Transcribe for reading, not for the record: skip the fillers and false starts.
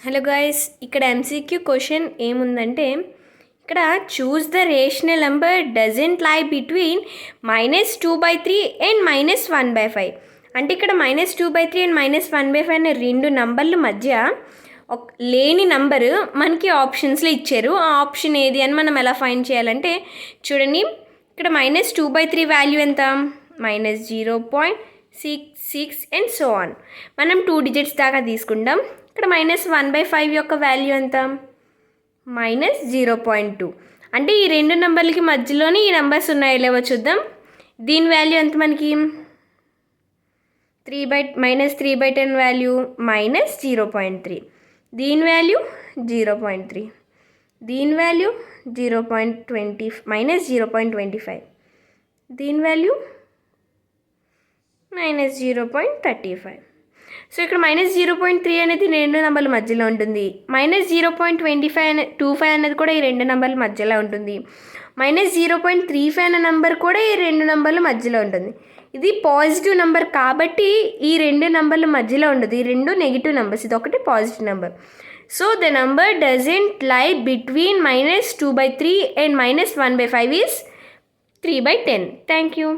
Hello guys, ఇక్కడ MCQ question ఏముందంటే ఇక్కడ choose the rational number doesn't lie between -2/3 and -1/5. అంటే ఇక్కడ -2/3 అండ్ -1/5 అనే రెండు నంబర్ల మధ్య లేని నంబరు మనకి ఆప్షన్స్లో ఇచ్చారు. ఆ ఆప్షన్ ఏది అని మనం ఎలా ఫైండ్ చేయాలంటే చూడండి, ఇక్కడ -2/3 వాల్యూ ఎంత, -0.66 అండ్ సో ఆన్. మనం 2 డిజిట్స్ దాకా తీసుకుంటాం. ఇక్కడ -1/5 యొక్క వాల్యూ ఎంత, -0.2. అంటే ఈ రెండు నెంబర్లకి మధ్యలోనే ఈ నెంబర్స్ ఉన్నాయో లేవో చూద్దాం. దీని వాల్యూ ఎంత మనకి, -3/10 వాల్యూ -0.3, దీని వాల్యూ 0.3, దీని వాల్యూ -0.25, దీని వాల్యూ -0.35. సో ఇక్కడ -0.3 అనేది రెండు నెంబర్ల మధ్యలో ఉంటుంది. -0.25 అనేది కూడా ఈ రెండు నెంబర్ల మధ్యలో ఉంటుంది. -0.35 అనే నెంబర్ కూడా ఈ రెండు నెంబర్ల మధ్యలో ఉంటుంది. ఇది పాజిటివ్ నెంబర్ కాబట్టి ఈ రెండు నెంబర్ల మధ్యలో ఉండదు. ఈ రెండు నెగిటివ్ నెంబర్స్, ఇది ఒకటి positive number. So the number doesn't lie between -2/3 and -1/5 is 3/10. Thank you.